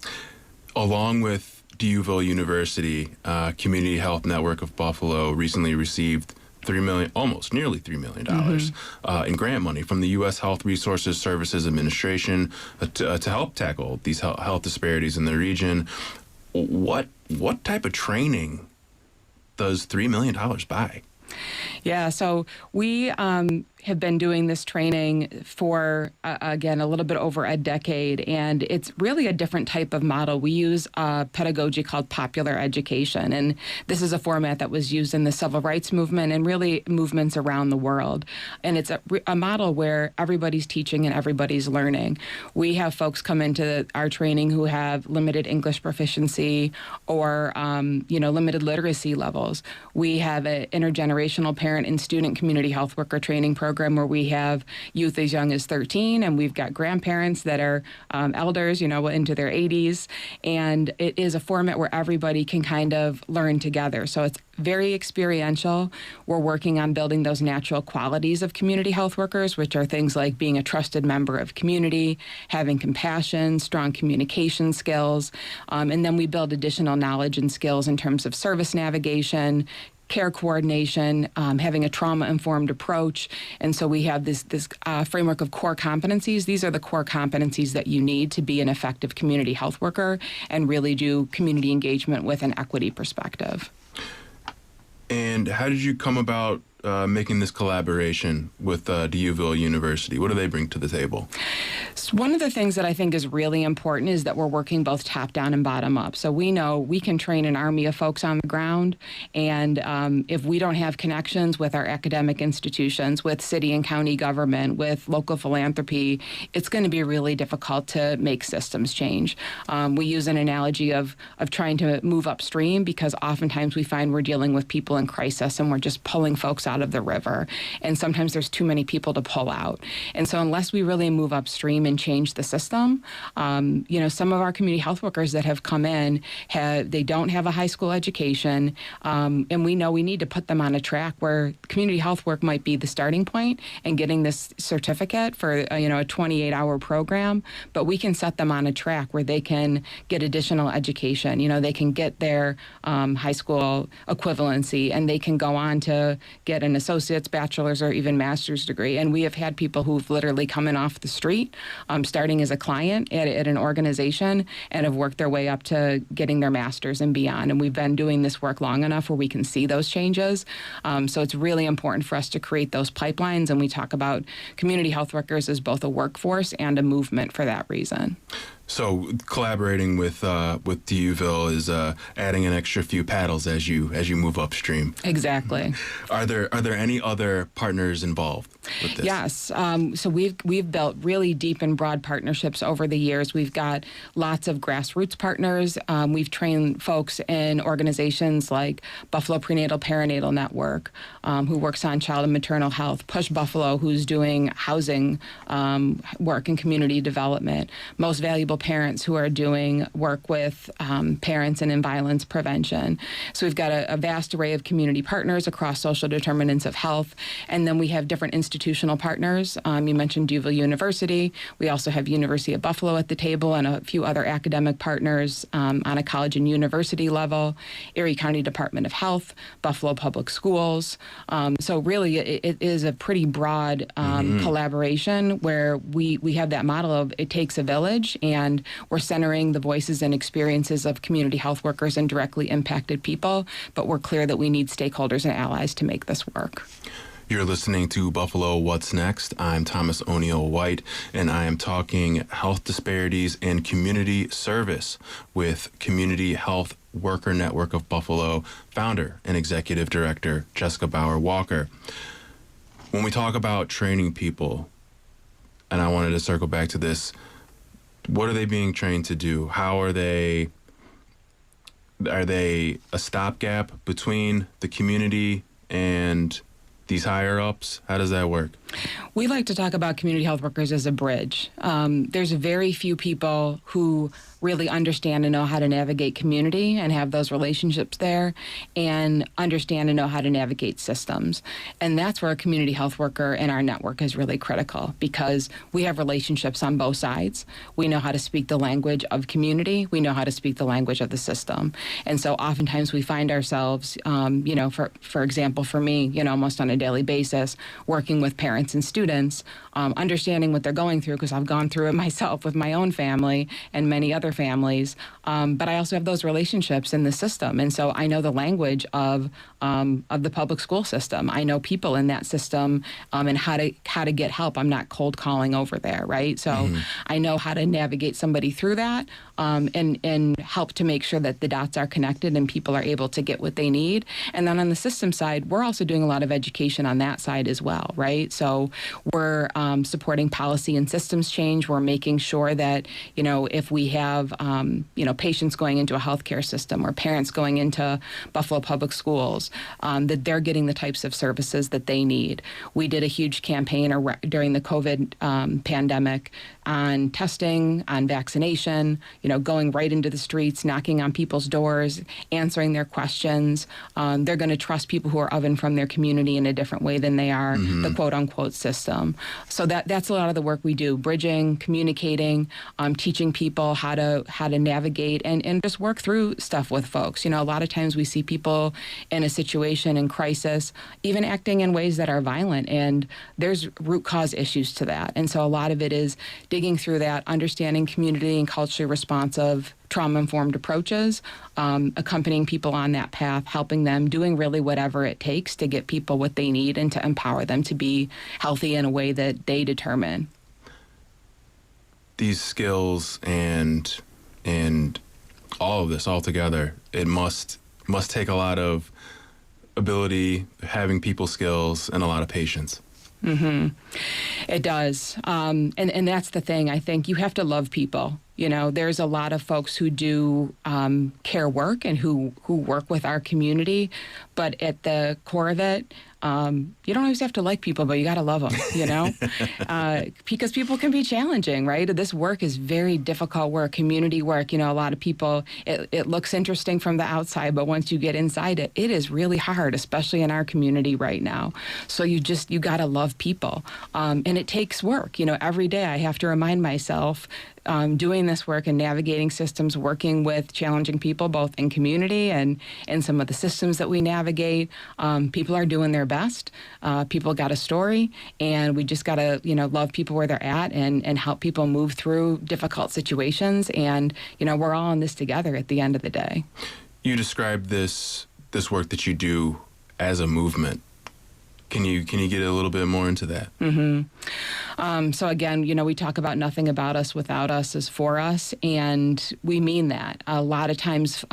Along with DuVille University, Community Health Network of Buffalo recently received nearly $3 million in grant money from the U.S. Health Resources Services Administration to help tackle these health disparities in the region. What type of training does $3 million buy? Yeah, so we have been doing this training for, again, a little bit over a decade, and it's really a different type of model. We use a pedagogy called popular education, and this is a format that was used in the civil rights movement and really movements around the world. And it's a model where everybody's teaching and everybody's learning. We have folks come into our training who have limited English proficiency or, limited literacy levels. We have an intergenerational parent and student community health worker training program program where we have youth as young as 13, and we've got grandparents that are elders, into their 80s. And it is a format where everybody can kind of learn together. So it's very experiential. We're working on building those natural qualities of community health workers, which are things like being a trusted member of community, having compassion, strong communication skills, and then we build additional knowledge and skills in terms of service navigation, care coordination, having a trauma-informed approach. And so we have this framework of core competencies. These are the core competencies that you need to be an effective community health worker and really do community engagement with an equity perspective. And how did you come about making this collaboration with DUville University? What do they bring to the table? So one of the things that I think is really important is that we're working both top down and bottom up. So we know we can train an army of folks on the ground, and if we don't have connections with our academic institutions, with city and county government, with local philanthropy, it's going to be really difficult to make systems change. We use an analogy of trying to move upstream, because oftentimes we find we're dealing with people in crisis and we're just pulling folks out of the river, and sometimes there's too many people to pull out. And so unless we really move upstream and change the system, some of our community health workers that have come in, they don't have a high school education, and we know we need to put them on a track where community health work might be the starting point and getting this certificate for a 28-hour program, but we can set them on a track where they can get additional education. They can get their high school equivalency, and they can go on to get an associate's, bachelor's, or even master's degree. And we have had people who've literally come in off the street, starting as a client at an organization, and have worked their way up to getting their master's and beyond. And we've been doing this work long enough where we can see those changes. So it's really important for us to create those pipelines, and we talk about community health workers as both a workforce and a movement for that reason. So collaborating with DUville is adding an extra few paddles as you move upstream. Exactly. Are there any other partners involved with this? Yes. So we've built really deep and broad partnerships over the years. We've got lots of grassroots partners. We've trained folks in organizations like Buffalo Prenatal Perinatal Network, who works on child and maternal health, Push Buffalo, who's doing housing work and community development, Most Valuable Parents, who are doing work with parents and in violence prevention. So we've got a vast array of community partners across social determinants of health. And then we have different institutional partners. You mentioned DUville University. We also have University of Buffalo at the table, and a few other academic partners on a college and university level, Erie County Department of Health, Buffalo Public Schools. So really it is a pretty broad collaboration where we have that model of it takes a village, and we're centering the voices and experiences of community health workers and directly impacted people, but we're clear that we need stakeholders and allies to make this work. You're listening to Buffalo What's Next. I'm Thomas O'Neill White, and I am talking health disparities and community service with Community Health Worker Network of Buffalo founder and executive director Jessica Bauer Walker. When we talk about training people, and I wanted to circle back to this, what are they being trained to do? How are they a stopgap between the community and these higher ups? How does that work? We like to talk about community health workers as a bridge. There's very few people who really understand and know how to navigate community and have those relationships there, and understand and know how to navigate systems. And that's where a community health worker in our network is really critical, because we have relationships on both sides. We know how to speak the language of community. We know how to speak the language of the system. And so oftentimes we find ourselves, for example, for me, almost on a daily basis, working with parents and students, understanding what they're going through, because I've gone through it myself with my own family and many other families. But I also have those relationships in the system. And so I know the language of the public school system. I know people in that system and how to get help. I'm not cold calling over there, right? So I know how to navigate somebody through that and help to make sure that the dots are connected and people are able to get what they need. And then on the system side, we're also doing a lot of education on that side as well, right? So So we're supporting policy and systems change. We're making sure that, if we have, patients going into a healthcare system or parents going into Buffalo Public Schools, that they're getting the types of services that they need. We did a huge campaign during the COVID pandemic on testing, on vaccination, going right into the streets, knocking on people's doors, answering their questions. They're going to trust people who are of and from their community in a different way than they are the quote-unquote system. So that's a lot of the work we do, bridging, communicating, teaching people how to navigate and just work through stuff with folks. A lot of times we see people in a situation in crisis, even acting in ways that are violent, and there's root cause issues to that. And so a lot of it is digging through that, understanding community and culturally responsive, trauma-informed approaches, accompanying people on that path, helping them, doing really whatever it takes to get people what they need and to empower them to be healthy in a way that they determine. These skills and all of this all together, it must take a lot of ability, having people skills, and a lot of patience. It does. And that's the thing. I think you have to love people. There's a lot of folks who do care work and who work with our community, but at the core of it, you don't always have to like people, but you got to love them, because people can be challenging, right? This work is very difficult work, community work. A lot of people, it looks interesting from the outside, but once you get inside it, it is really hard, especially in our community right now. So you got to love people. And it takes work. Every day I have to remind myself, doing this work and navigating systems, working with challenging people, both in community and in some of the systems that we navigate. People are doing their best. People got a story, and we just got to, love people where they're at and help people move through difficult situations. And, we're all in this together at the end of the day. You described this work that you do as a movement. Can you get a little bit more into that? So again, we talk about nothing about us without us is for us, and we mean that. A lot of times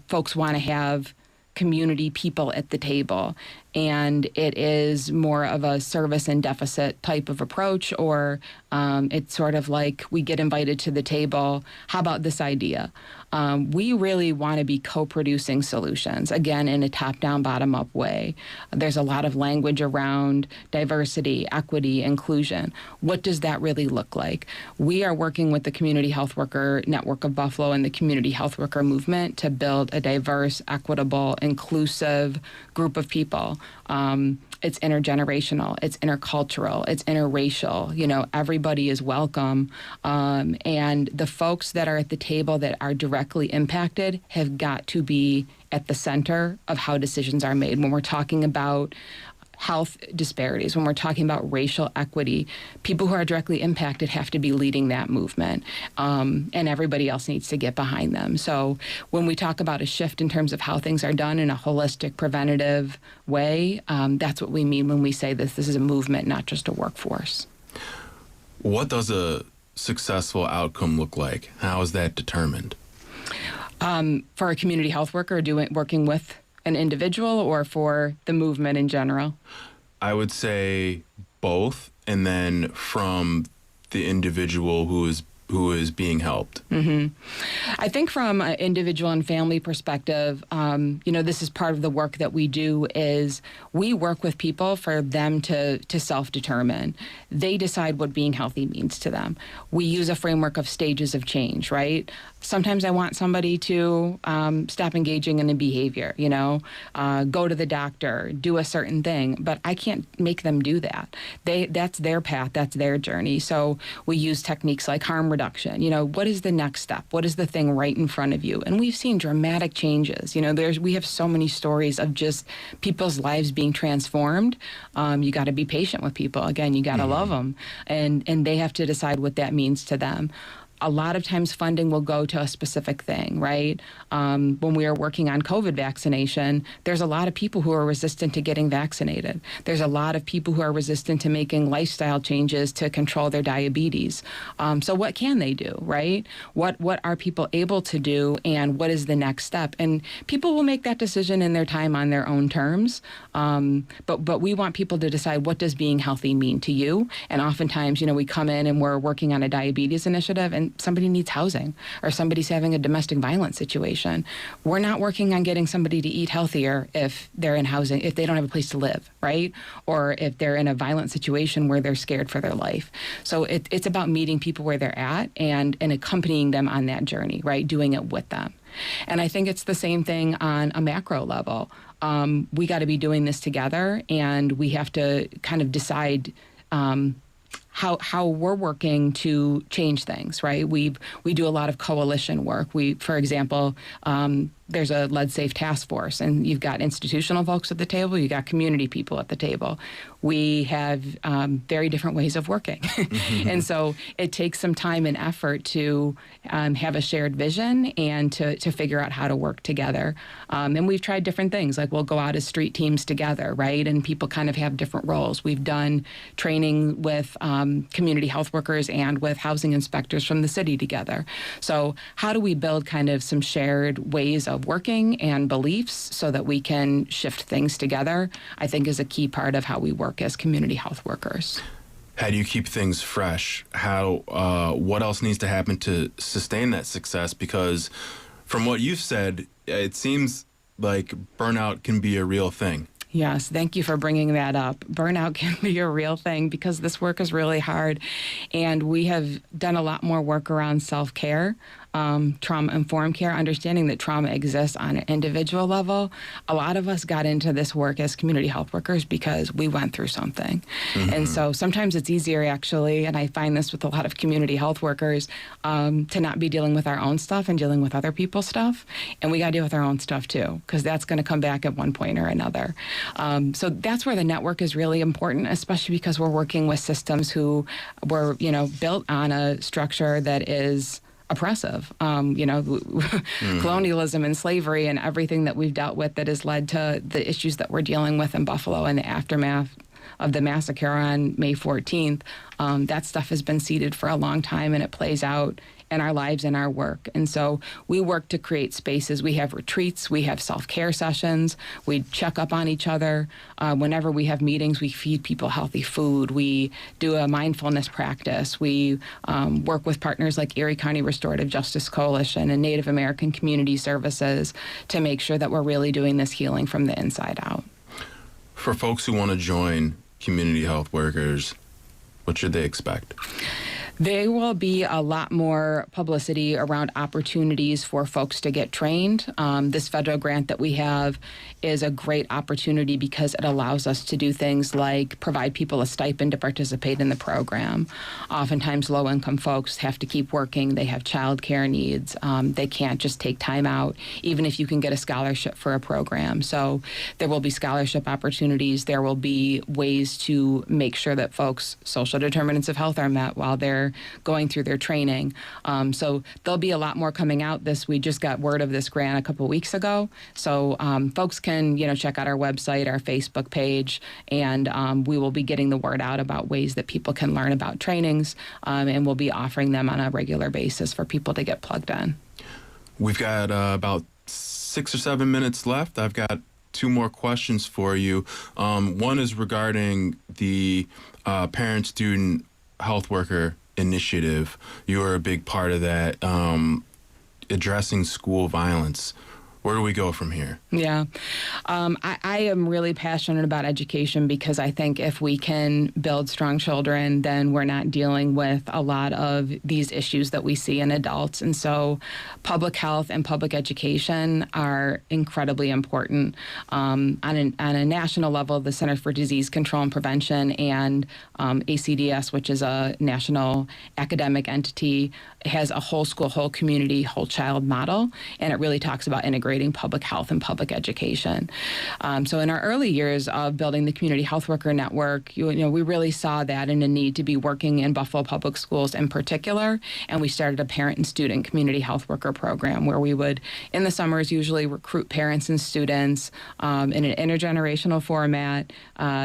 folks want to have community people at the table, and it is more of a service and deficit type of approach, or it's sort of like we get invited to the table. How about this idea? We really want to be co-producing solutions, again, in a top-down, bottom-up way. There's a lot of language around diversity, equity, inclusion. What does that really look like? We are working with the Community Health Worker Network of Buffalo and the Community Health Worker Movement to build a diverse, equitable, inclusive group of people. It's intergenerational, it's intercultural, it's interracial. Everybody is welcome. And the folks that are at the table that are directly impacted have got to be at the center of how decisions are made. When we're talking about health disparities, when we're talking about racial equity, people who are directly impacted have to be leading that movement, and everybody else needs to get behind them. So when we talk about a shift in terms of how things are done in a holistic, preventative way, that's what we mean when we say this is a movement, not just a workforce. What does a successful outcome look like? How is that determined? For a community health worker working with an individual, or for the movement in general? I would say both, and then from the individual who is being helped. I think from an individual and family perspective, this is part of the work that we do, is we work with people for them to self-determine. They decide what being healthy means to them. We use a framework of stages of change, right? Sometimes I want somebody to stop engaging in a behavior, go to the doctor, do a certain thing, but I can't make them do that. That's their path, that's their journey. So we use techniques like harm reduction. What is the next step? What is the thing right in front of you? And we've seen dramatic changes. We have so many stories of just people's lives being transformed. You got to be patient with people. Again, you got to love them, and they have to decide what that means to them. a lot of times funding will go to a specific thing, right? When we are working on COVID vaccination, there's a lot of people who are resistant to getting vaccinated. There's a lot of people who are resistant to making lifestyle changes to control their diabetes. So what can they do, right? What are people able to do, and what is the next step? And people will make that decision in their time on their own terms. But we want people to decide, what does being healthy mean to you? And oftentimes, we come in and we're working on a diabetes initiative and somebody needs housing, or somebody's having a domestic violence situation. We're not working on getting somebody to eat healthier if they're in housing, if they don't have a place to live, right? Or if they're in a violent situation where they're scared for their life. So it's about meeting people where they're at and accompanying them on that journey, right? Doing it with them. And I think it's the same thing on a macro level. We got to be doing this together, and we have to kind of decide how we're working to change things, right? We do a lot of coalition work. For example, there's a lead safe task force, and you've got institutional folks at the table, you've got community people at the table. We have very different ways of working. And so it takes some time and effort to have a shared vision and to figure out how to work together. And we've tried different things, like we'll go out as street teams together, right? And people kind of have different roles. We've done training with community health workers and with housing inspectors from the city together. So how do we build kind of some shared ways of working and beliefs so that we can shift things together, I think is a key part of how we work as community health workers. How do you keep things fresh? What else needs to happen to sustain that success? Because from what you've said, it seems like burnout can be a real thing. Yes, thank you for bringing that up. Burnout can be a real thing because this work is really hard, and we have done a lot more work around self-care, trauma-informed care, understanding that trauma exists on an individual level. A lot of us got into this work as community health workers because we went through something. And so sometimes it's easier, actually, and I find this with a lot of community health workers, to not be dealing with our own stuff and dealing with other people's stuff. And we got to deal with our own stuff, too, because that's going to come back at one point or another. So that's where the network is really important, especially because we're working with systems who were, built on a structure that is oppressive, colonialism and slavery and everything that we've dealt with that has led to the issues that we're dealing with in Buffalo and the aftermath of the massacre on May 14th. That stuff has been seeded for a long time, and it plays out in our lives and our work. And so we work to create spaces. We have retreats, we have self-care sessions, we check up on each other. Whenever we have meetings, we feed people healthy food. We do a mindfulness practice. We work with partners like Erie County Restorative Justice Coalition and Native American Community Services to make sure that we're really doing this healing from the inside out. For folks who want to join community health workers, what should they expect? There will be a lot more publicity around opportunities for folks to get trained. This federal grant that we have is a great opportunity because it allows us to do things like provide people a stipend to participate in the program. Oftentimes, low-income folks have to keep working. They have child care needs. They can't just take time out, even if you can get a scholarship for a program. So there will be scholarship opportunities. There will be ways to make sure that folks' social determinants of health are met while they're going through their training. So there'll be a lot more coming out. We just got word of this grant a couple of weeks ago. So folks can, check out our website, our Facebook page, and we will be getting the word out about ways that people can learn about trainings, and we'll be offering them on a regular basis for people to get plugged in. We've got about 6 or 7 minutes left. I've got 2 more questions for you. One is regarding the parent-student health worker initiative. You are a big part of that, addressing school violence. Where do we go from here? Yeah. I am really passionate about education because I think if we can build strong children, then we're not dealing with a lot of these issues that we see in adults. And so public health and public education are incredibly important. On a national level, the Center for Disease Control and Prevention and ACDS, which is a national academic entity, has a whole school, whole community, whole child model, and it really talks about integrating integrating public health and public education. So in our early years of building the Community Health Worker Network, we really saw that and a need to be working in Buffalo Public Schools in particular, and we started a parent and student community health worker program where we would, in the summers, usually recruit parents and students in an intergenerational format,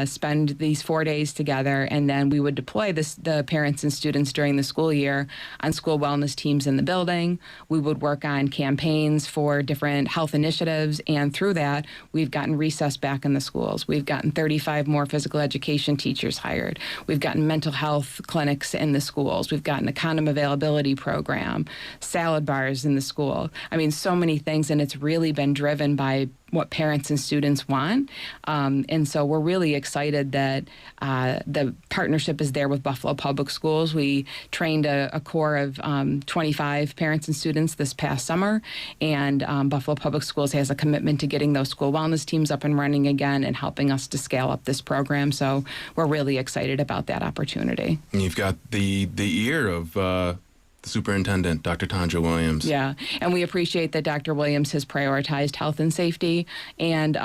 spend these 4 days together, and then we would deploy the parents and students during the school year on school wellness teams in the building. We would work on campaigns for different health initiatives, and through that, we've gotten recess back in the schools. We've gotten 35 more physical education teachers hired. We've gotten mental health clinics in the schools. We've gotten a condom availability program, salad bars in the school. I mean, so many things, and it's really been driven by what parents and students want. And so we're really excited that the partnership is there with Buffalo Public Schools. We trained a core of 25 parents and students this past summer, and Buffalo Public Schools has a commitment to getting those school wellness teams up and running again and helping us to scale up this program. So we're really excited about that opportunity. And you've got the ear of the superintendent, Dr. Tanja Williams. Yeah, and we appreciate that Dr. Williams has prioritized health and safety, and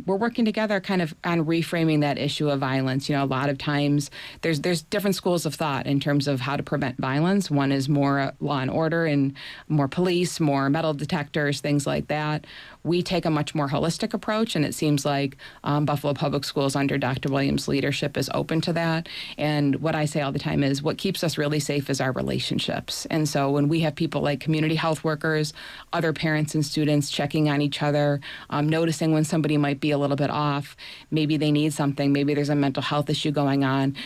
we're working together kind of on reframing that issue of violence. A lot of times there's different schools of thought in terms of how to prevent violence. One is more law and order and more police, more metal detectors, things like that. We take a much more holistic approach, and it seems like Buffalo Public Schools under Dr. Williams' leadership is open to that. And what I say all the time is what keeps us really safe is our relationships. And so when we have people like community health workers, other parents and students checking on each other, noticing when somebody might be a little bit off, maybe they need something, maybe there's a mental health issue going on,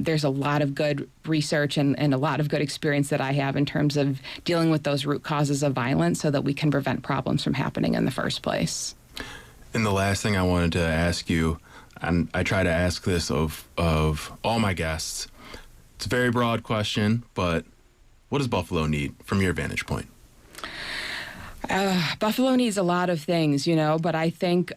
there's a lot of good research and a lot of good experience that I have in terms of dealing with those root causes of violence so that we can prevent problems from happening in the first place. And the last thing I wanted to ask you, and I try to ask this of all my guests, it's a very broad question, but what does Buffalo need from your vantage point? Buffalo needs a lot of things, but I think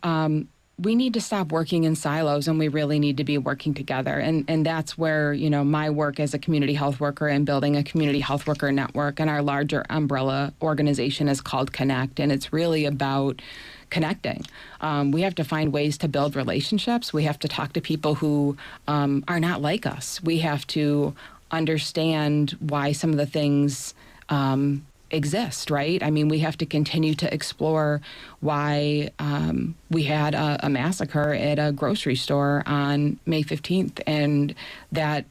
we need to stop working in silos, and we really need to be working together. And that's where, my work as a community health worker and building a community health worker network, and our larger umbrella organization is called Connect, and it's really about connecting. We have to find ways to build relationships. We have to talk to people who are not like us. We have to understand why some of the things exist, right? I mean, we have to continue to explore why we had a massacre at a grocery store on May 15th, and that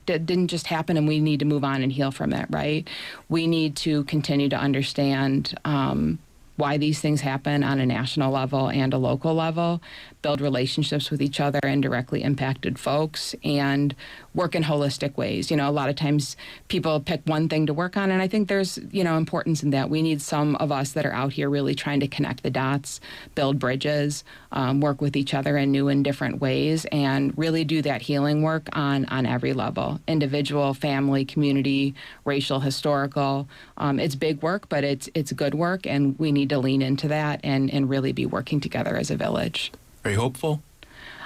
didn't just happen, and we need to move on and heal from it, right? We need to continue to understand why these things happen on a national level and a local level, build relationships with each other and directly impacted folks, and work in holistic ways. A lot of times people pick one thing to work on, and I think there's, importance in that. We need some of us that are out here really trying to connect the dots, build bridges, work with each other in new and different ways, and really do that healing work on every level, individual, family, community, racial, historical. It's big work, but it's good work, and we need to lean into that and really be working together as a village. Are you hopeful?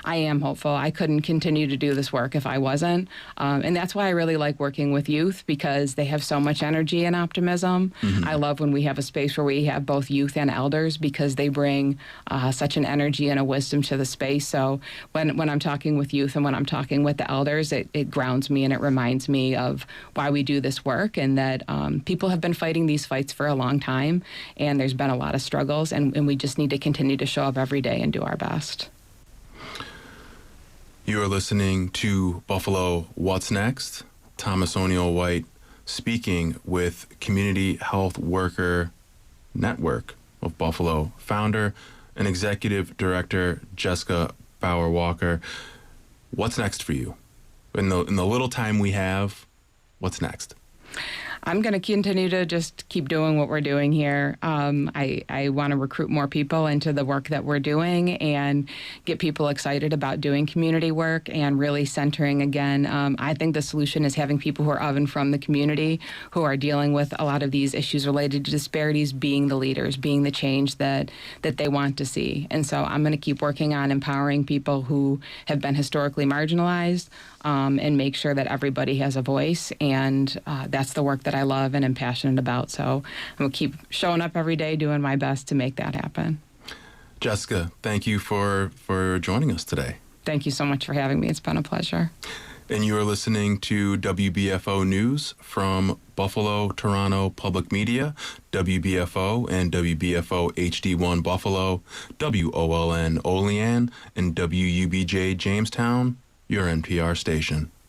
I am hopeful. I couldn't continue to do this work if I wasn't. And that's why I really like working with youth, because they have so much energy and optimism. Mm-hmm. I love when we have a space where we have both youth and elders, because they bring such an energy and a wisdom to the space. So when I'm talking with youth and when I'm talking with the elders, it grounds me and it reminds me of why we do this work, and that people have been fighting these fights for a long time, and there's been a lot of struggles, and we just need to continue to show up every day and do our best. You are listening to Buffalo What's Next. Thomas O'Neill White speaking with Community Health Worker Network of Buffalo founder and executive director Jessica Bauer Walker. What's next for you? In the little time we have, what's next? I'm going to continue to just keep doing what we're doing here. I want to recruit more people into the work that we're doing and get people excited about doing community work and really centering again. I think the solution is having people who are of and from the community, who are dealing with a lot of these issues related to disparities, being the leaders, being the change that they want to see. And so I'm going to keep working on empowering people who have been historically marginalized, and make sure that everybody has a voice. And that's the work that I love and am passionate about. So I'm going to keep showing up every day, doing my best to make that happen. Jessica, thank you for joining us today. Thank you so much for having me. It's been a pleasure. And you are listening to WBFO News from Buffalo, Toronto Public Media, WBFO and WBFO HD1 Buffalo, WOLN Olean, and WUBJ Jamestown, your NPR station.